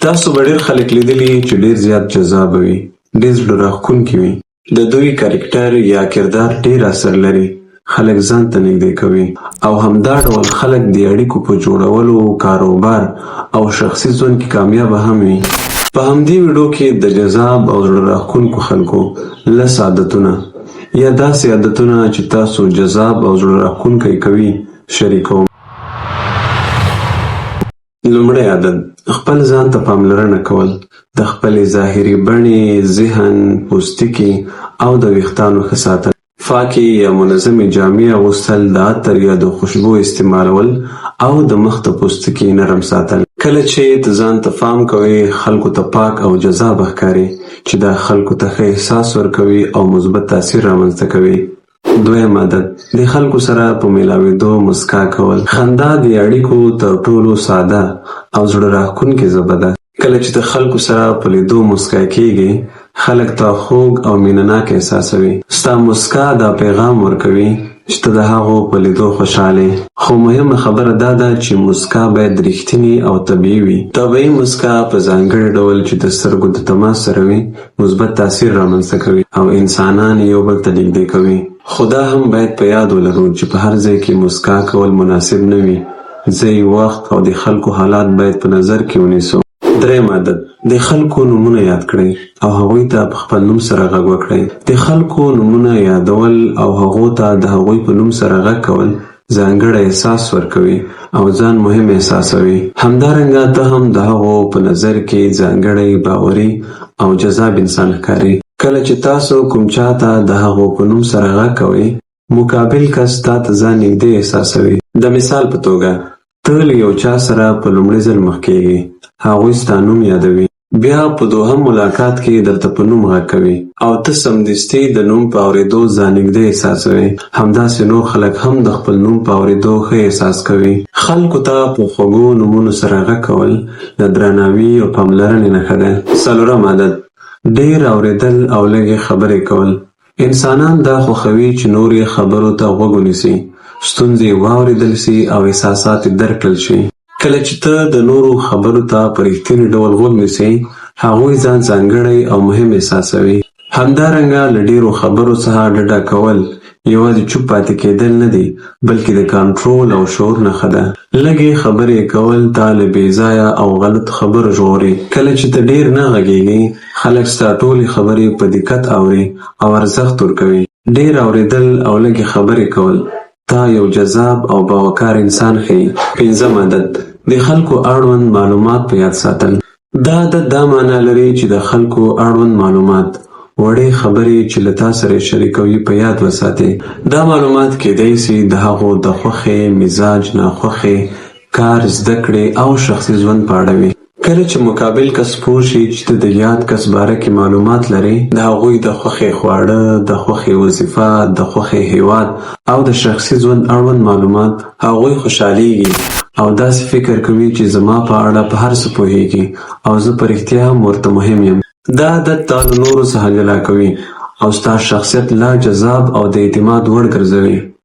تاسو به ډېر خلک لیدلي چې ډېر زیات جذاب وي، ډېر زړه راښکونکي وي. د دوی کرکټر یا کردار ډېر اثر لري، خلک ځان ته نږدې کوي او همدا ډول خلک د اړیکو په جوړولو، کاروبار او شخصي ژوند کې کامیابه هم وي. په همدې ویډیو کې د جذاب او زړه راښکونکو خلکو لس عادتونه یا داسې عادتونه چې تاسو جذاب او زړه راښکونکي کوي شریکوم. لومړی عادت: خپل ځان ته پاملرنه کول. د خپلې ظاهري بڼې، ذهن، پوستکي او د ویښتانو ښه ساتل. پاکې یا منظمې جامې اغوستل، د عطر یا د خوشبو استعمالول او د مخ د پوستکي نرم ساتل. کله چې ته ځان ته پام کوې، خلکو ته پاک او جذاب ښکاري چې دا خلکو ته ښه احساس ورکوي او مثبت تاثیر رامنځته کوي. دویم عادت: د خلکو سره په میلاوېدو مسکا کول. خندا د اړیکو تر ټولو ساده او زړه راښکونکې ژبه ده. کله چې د خلکو سره په لیدو مسکا کېږي، خلک تا خوږ او مینه‌ناک احساسوي. ستا مسکا دا پیغام ورکوي چې ته د هغو په لیدو خوشحاله. خو مهمه خبره دا ده چې مسکا باید رښتینې او طبیعي وي. طبیعي مسکا په ځانګړي ډول چې د سترګو د تماس سره وي، مثبت تاثیر رامنځته کوي او انسانان یو بل ته نږدې کوي. خو دا هم باید په یاد ولرو چې په هر ځای کې مسکا کول مناسب نه وي. ځای، وخت او د خلکو حالات باید په نظر کې ونیسو. دریم عادت: د خلکو نومونه یاد کړئ او هغوی ته په خپل نوم سره غږ وکړئ. د خلکو نومونه یادول او هغو ته د هغوی په نوم سره غږ کول ځانګړی احساس ورکوي او ځان مهم احساسوي. همدارنګه ته هم د هغو په نظر کې ځانګړی، باوري او جذاب انسان ښکاري. کله چې تاسو کوم چاته د هغو په نوم سره غږ کوئ، مقابل کس تا ته ځان نږدې احساسوي. د مثال په توګه، ته له یو چا سره په لومړي ځل مخ کېږي، هغوی ستا نوم یادوي، بیا په دوهم ملاقات کې درته په نوم غږ کوي او ته سمدستي د نوم په اورېدو ځان نږدې احساسوي. همداسې نور خلک هم د خپل نوم په اورېدو ښه احساس کوي. خلکو ته په خوږو نومونو سره غږ کول د درناوي او پاملرنې نښه ده. څلورم عادت: ډېر اورېدل او لږې خبرې کول. انسانان دا خوښوي چې نور یې خبرو ته غوږ ونیسي، ستونزې واورېدل سي او احساسات یې درک کړل شي. کله چې ته د نورو خبرو ته په رښتیني ډول غوږ نیسې، هغوی ځان ځانګړی او مهم احساسوي. همدارنګه له ډېرو خبرو څخه ډډه کول یوازې چوپ پاتې کېدل نه دي، بلکې د کنټرول او شعور نښه ده. لږې خبرې کول تا له بې ځایه او غلط خبرو ژغوري. کله چې ته ډېر نه غږېږې، خلک ستا ټولې خبرې په دقت اوري او ارزښت ورکوي. ډېر اورېدل او لږې خبرې کول تا یو جذاب او باوقار انسان ښیي. پنځم عادت: د خلکو اړوند معلومات په یاد ساتل. دا عادت دا معنا لري چې د خلکو اړوند معلومات، وړې خبرې چې له تا سره شریکوي په یاد وساتې. دا معلومات کېدای سي د هغو د خوښې، مزاج، ناخوښې، کار، زده کړې او شخصي ژوند په اړه وي. کله چې مقابل کس پوه شي چې ته د یاد کس باره کې معلومات لرې، د هغوی د خوښې خواړه، د خوښې وظیفه، د خوښې هیواد او د شخصي ژوند اړوند معلومات، هغوی خوشحالیږي او داسې فکر کوي چې زما په اړه په هر څه پوهیږي او زه په رښتیا هم ورته مهم یم. دا عادت تا له نورو څخه جلا کوي او ستا شخصیت لا جذاب او د اعتماد وړ ګرځوي.